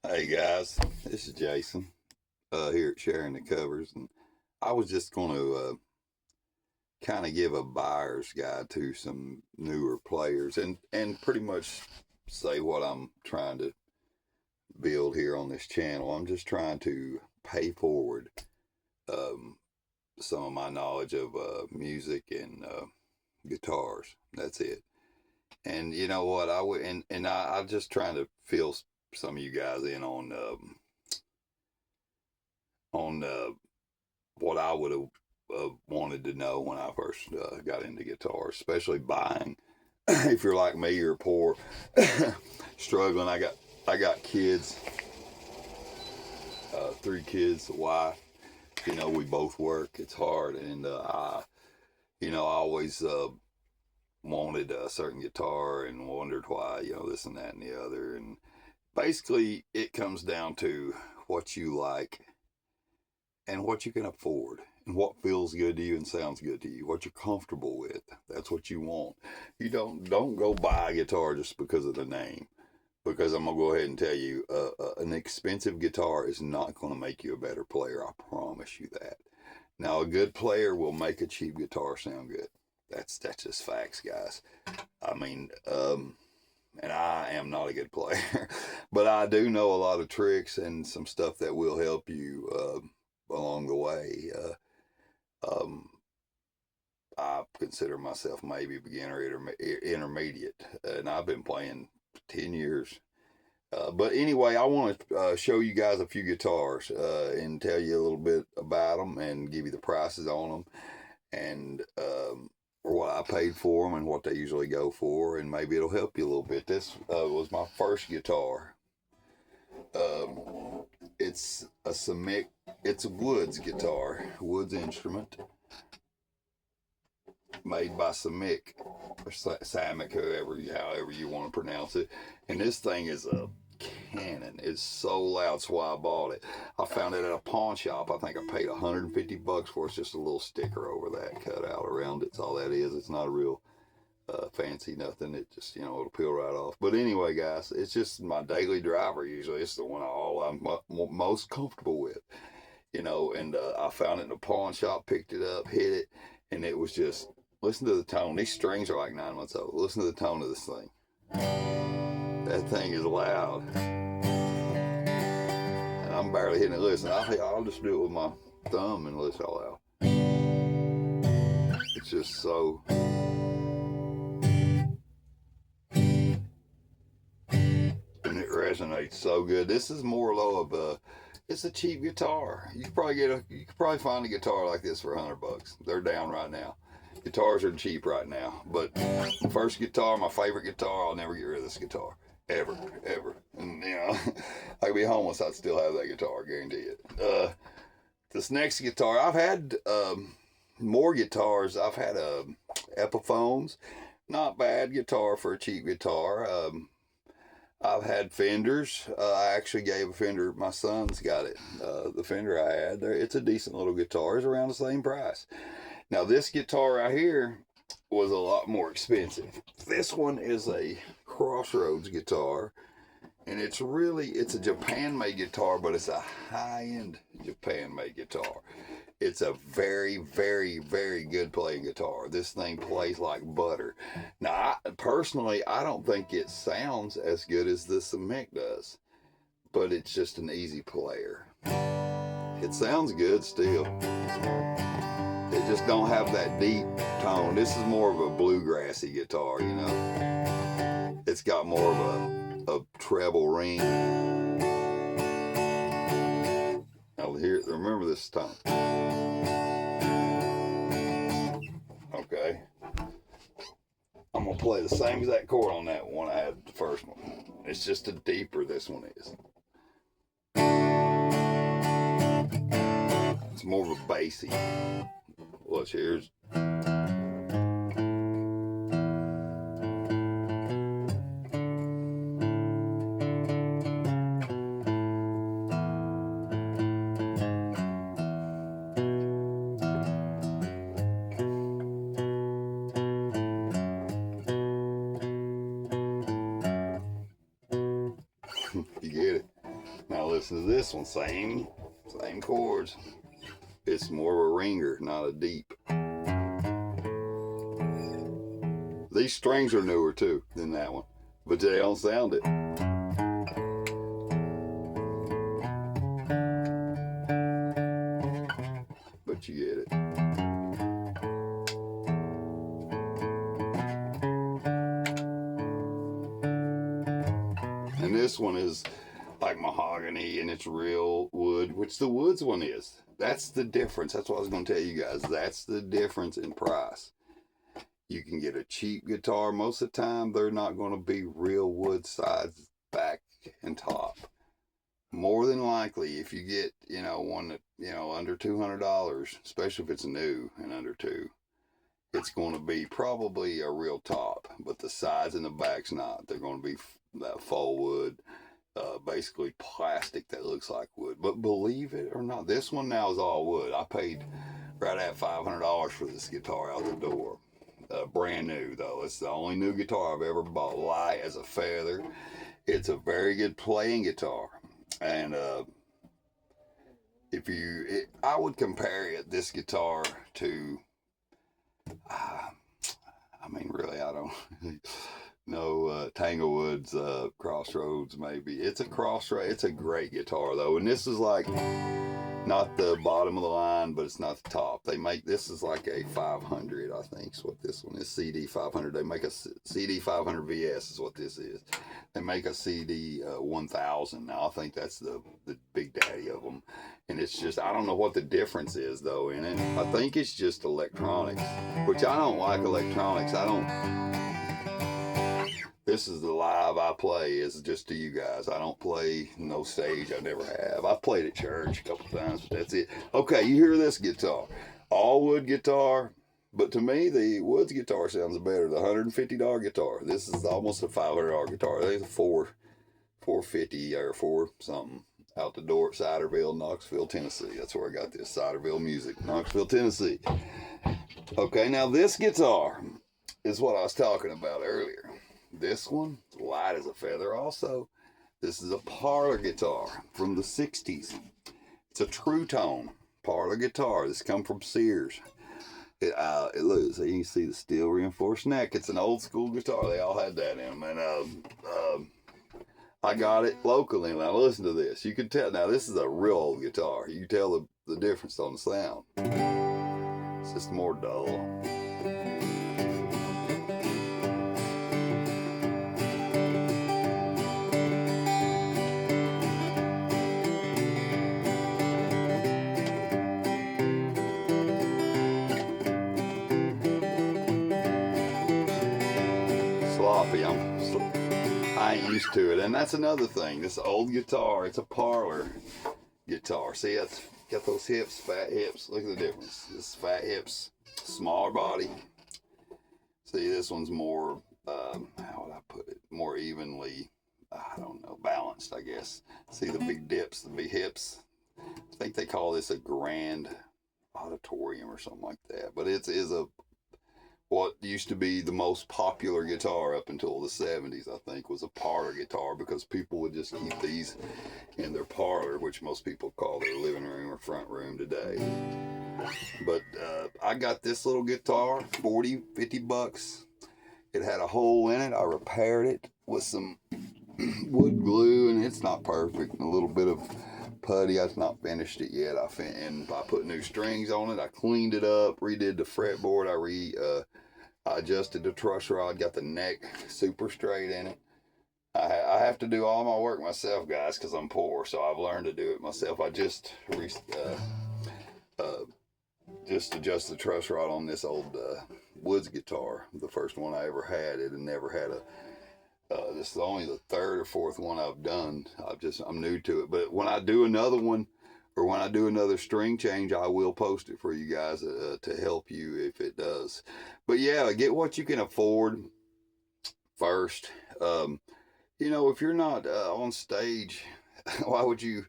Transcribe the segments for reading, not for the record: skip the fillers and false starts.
Hey guys, this is Jason here at Sharing the Covers, and I was just going to kind of give a buyer's guide to some newer players, and pretty much say what I'm trying to build here on this channel. I'm just trying to pay forward um, some of my knowledge of music and guitars. That's it. And you know what? I would, I'm just trying to fill some of you guys in on what I would have wanted to know when I first got into guitars, especially buying. If you're like me, you're poor, struggling. I got kids, three kids, a wife. You know, we both work. It's hard, and I always wanted a certain guitar and wondered why. This and that and the other. And basically, it comes down to what you like and what you can afford and what feels good to you and sounds good to you, what you're comfortable with. That's what you want. You don't go buy a guitar just because of the name. Because I'm gonna go ahead and tell you, an expensive guitar is not gonna make you a better player. I promise you that. Now, a good player will make a cheap guitar sound good. That's just facts, guys. I mean, and I am not a good player, but I do know a lot of tricks and some stuff that will help you along the way. Um, I consider myself maybe beginner intermediate, and I've been playing 10 years. But anyway, I want to show you guys a few guitars and tell you a little bit about them and give you the prices on them and what I paid for them and what they usually go for, and maybe it'll help you a little bit. This was my first guitar. It's a Samick. It's a Woods guitar, Woods instrument, made by Samick or Samick, however you want to pronounce it. And this thing is a cannon. It's so loud. That's why I bought it. I found it at a pawn shop. I think I paid $150 for it. It's just a little sticker over that cut out around it. That's all that is. It's not a real fancy nothing. It just, it'll peel right off. But anyway, guys, it's just my daily driver usually. It's the one I'm most comfortable with. And I found it in a pawn shop, picked it up, hit it, and it was just, listen to the tone. These strings are like 9 months old. Listen to the tone of this thing. That thing is loud. And I'm barely hitting it. Listen, I'll just do it with my thumb and listen all out. It's just so. And it resonates so good. This is more low of a. It's a cheap guitar. You could probably find a guitar like this for $100. They're down right now. Guitars are cheap right now. But my first guitar, my favorite guitar, I'll never get rid of this guitar. Ever. And, I could be homeless, I'd still have that guitar, I guarantee it. This next guitar, I've had more guitars. I've had Epiphones. Not bad guitar for a cheap guitar. I've had Fenders. I actually gave a Fender. My son's got it. The Fender I had, it's a decent little guitar. It's around the same price. Now, this guitar right here was a lot more expensive. This one is a Crossroads guitar, and it's a Japan-made guitar, but it's a high-end Japan-made guitar. It's a very, very, very good playing guitar. This thing plays like butter. Now, personally, I don't think it sounds as good as the Samick does, but it's just an easy player. It sounds good still. It just don't have that deep tone. This is more of a bluegrassy guitar, It's got more of a treble ring. Now remember this tone. Okay. I'm gonna play the same exact chord on that one I had the first one. It's just a deeper this one is. It's more of a bassy. Watch here's. You get it? Now listen to this one, same chords. It's more of a ringer, not a deep. These strings are newer too than that one, but they don't sound it. But you get it. And this one is like mahogany and it's real wood, which the woods one is. That's the difference. That's what I was going to tell you guys. That's the difference in price. You can get a cheap guitar. Most of the time, they're not going to be real wood sides, back and top. More than likely, if you get, one that, under $200, especially if it's new and under $200, it's going to be probably a real top. But the sides and the back's not. They're going to be that faux wood, basically plastic that looks like wood. But believe it or not, this one now is all wood. I paid right at $500 for this guitar out the door. Brand new though. It's the only new guitar I've ever bought. Light as a feather. It's a very good playing guitar, and I would compare this guitar to. I mean, really, I don't know. Tanglewood's Crossroads, maybe. It's a Crossroads. It's a great guitar though, and this is like. Not the bottom of the line, but it's not the top. They make, this is like a 500, I think is what this one is, CD 500. They make a CD 500 VS is what this is. They make a CD 1000. Now, I think that's the big daddy of them. And it's just, I don't know what the difference is, though, in it. I think it's just electronics, which I don't like electronics. This is the live I play, is just to you guys. I don't play no stage, I never have. I've played at church a couple times, but that's it. Okay, you hear this guitar. All wood guitar, but to me, the Woods guitar sounds better. The $150 guitar. This is almost a $500 guitar. I think it's a $450 or $4 something. Out the door at Ciderville, Knoxville, Tennessee. That's where I got this, Ciderville Music, Knoxville, Tennessee. Okay, now this guitar is what I was talking about earlier. This one, light as a feather also. This is a parlor guitar from the 60s. It's a true tone parlor guitar. This come from Sears. It looks, you can see the steel reinforced neck. It's an old school guitar. They all had that in them. And I got it locally. Now listen to this. You can tell, now this is a real old guitar. You can tell the difference on the sound. It's just more dull. Sloppy. I ain't used to it. And that's another thing. This old guitar, it's a parlor guitar. See, it's got those hips, fat hips. Look at the difference. This is fat hips, smaller body. See, this one's more, how would I put it? More evenly, I don't know, balanced, I guess. See the big dips, the big hips. I think they call this a grand auditorium or something like that. But it is what used to be the most popular guitar up until the 70s, I think, was a parlor guitar, because people would just keep these in their parlor, which most people call their living room or front room today. But I got this little guitar, 40, 50 bucks. It had a hole in it. I repaired it with some wood glue, and it's not perfect. A little bit of putty. I've not finished it yet. I put new strings on it. I cleaned it up, redid the fretboard. I adjusted the truss rod, got the neck super straight in it. I have to do all my work myself, guys, because I'm poor, so I've learned to do it myself. I just adjust the truss rod on this old Woods guitar, the first one I ever had. It had never had this is only the third or fourth one I've done. I'm new to it, but when I do another one, or when I do another string change, I will post it for you guys to help you if it does. But yeah, get what you can afford first. If you're not on stage, why would you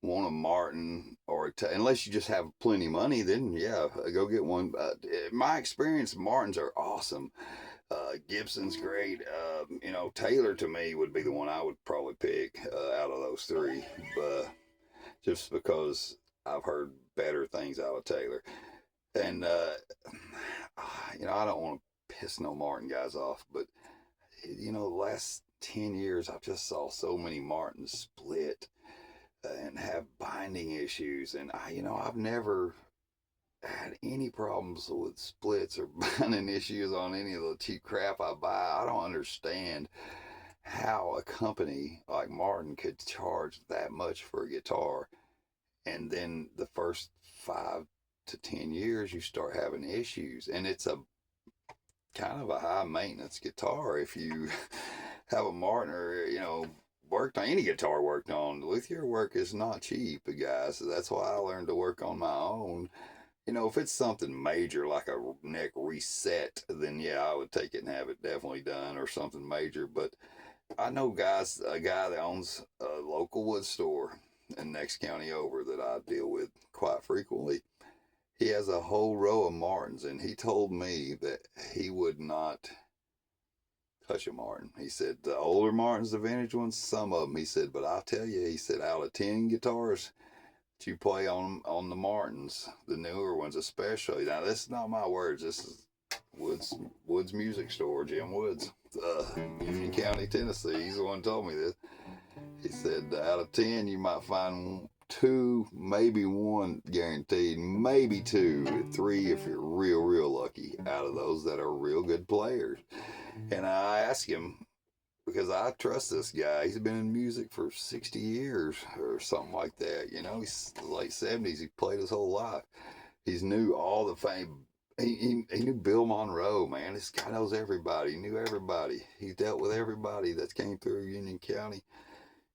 want a Martin or unless you just have plenty of money? Then yeah, go get one. In my experience, Martins are awesome. Gibson's great. Taylor to me would be the one I would probably pick out of those three, but just because I've heard better things out of Taylor. And I don't want to piss no Martin guys off, but the last 10 years I've just saw so many Martins split and have binding issues, and I've never had any problems with splits or binding issues on any of the cheap crap I buy. I don't understand how a company like Martin could charge that much for a guitar, and then the first 5 to 10 years you start having issues, and it's a kind of a high maintenance guitar if you have a Martin or worked on any guitar worked on. Luthier work is not cheap, guys. So that's why I learned to work on my own. If it's something major like a neck reset, then yeah, I would take it and have it definitely done, or something major. But I know a guy that owns a local wood store in next county over that I deal with quite frequently. He has a whole row of Martins, and he told me that he would not touch a Martin. He said the older Martins, the vintage ones, some of them, he said, but I'll tell you, he said, out of 10 guitars that you play on the Martins, the newer ones especially. Now, this is not my words. This is Woods Music Store, Jim Woods, Union County, Tennessee. He's the one who told me this. He said out of 10, you might find 2, maybe 1 guaranteed, maybe 2, 3 if you're real lucky out of those that are real good players. And I asked him, because I trust this guy. He's been in music for 60 years or something like that. He's late 70s. He played his whole life. He's knew all the fame. He knew Bill Monroe, man. This guy knows everybody. He knew everybody. He dealt with everybody that came through Union County.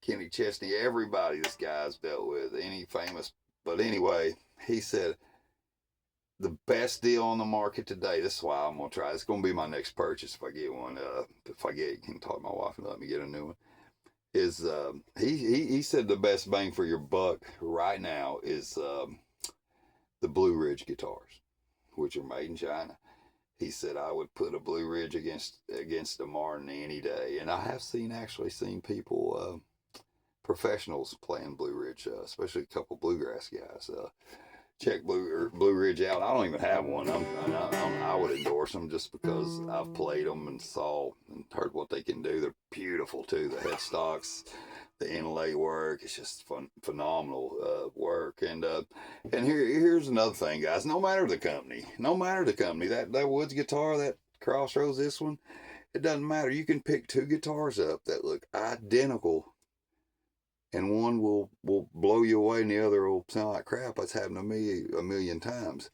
Kenny Chesney, everybody this guy's dealt with, any famous. But anyway, he said the best deal on the market today, this is why I'm going to try. It's going to be my next purchase if I get one. If I can talk to my wife and let me get a new one. Is he said the best bang for your buck right now is the Blueridge guitars, which are made in China. He said I would put a Blueridge against a Martin any day. And I have actually seen people, professionals playing Blueridge, especially a couple bluegrass guys. Check Blueridge out. I don't even have one. I would endorse them just because I've played them and saw and heard what they can do. They're beautiful too. The headstocks, the inlay work, it's just phenomenal work. And here's another thing, guys. No matter the company, that Woods guitar, that Crossroads, this one, it doesn't matter. You can pick 2 guitars up that look identical, and one will blow you away and the other will sound like crap. That's happened to me a million times.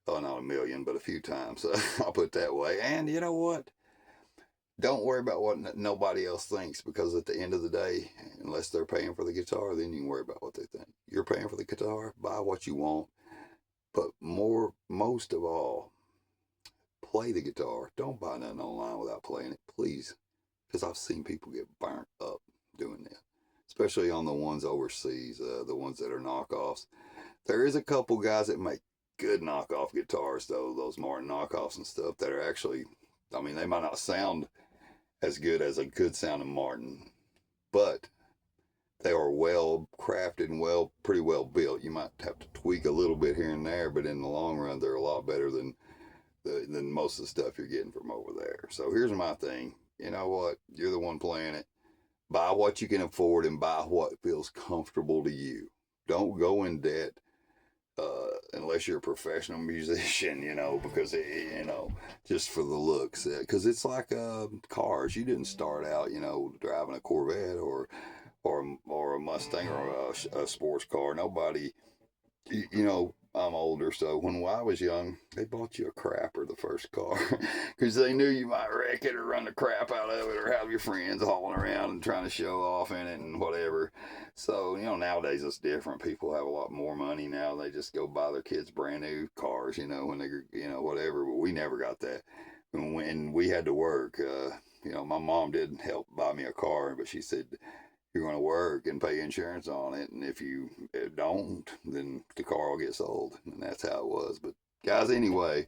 Oh, not a million, but a few times. I'll put it that way. And you know what? Don't worry about what nobody else thinks, because at the end of the day, unless they're paying for the guitar, then you can worry about what they think. You're paying for the guitar, buy what you want. But most of all, play the guitar. Don't buy nothing online without playing it, please. Because I've seen people get burnt up doing that, especially on the ones overseas, the ones that are knockoffs. There is a couple guys that make good knockoff guitars, though, those Martin knockoffs and stuff, that are actually, they might not sound as good as a good sounding Martin, but they are well crafted and pretty well built. You might have to tweak a little bit here and there, but in the long run, they're a lot better than most of the stuff you're getting from over there. So here's my thing. You know what? You're the one playing it. Buy what you can afford and buy what feels comfortable to you. Don't go in debt unless you're a professional musician, because, just for the looks. Because it's like cars. You didn't start out, driving a Corvette or a Mustang or a sports car. Nobody, I'm older, so when I was young, they bought you a crapper, the first car, because they knew you might wreck it or run the crap out of it, or have your friends hauling around and trying to show off in it and whatever. So, nowadays it's different. People have a lot more money now. They just go buy their kids brand new cars, when they, whatever. But we never got that. When we had to work, my mom did help buy me a car, but she said, you're going to work and pay insurance on it, and if you don't, then the car will get sold, and that's how it was. But guys, anyway,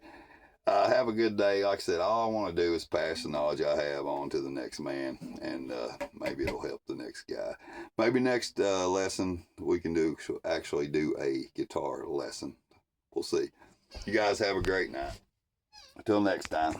Have a good day. Like I said, all I want to do is pass the knowledge I have on to the next man, and maybe it'll help the next guy. Maybe next lesson we can actually do a guitar lesson. We'll see. You guys have a great night. Until next time.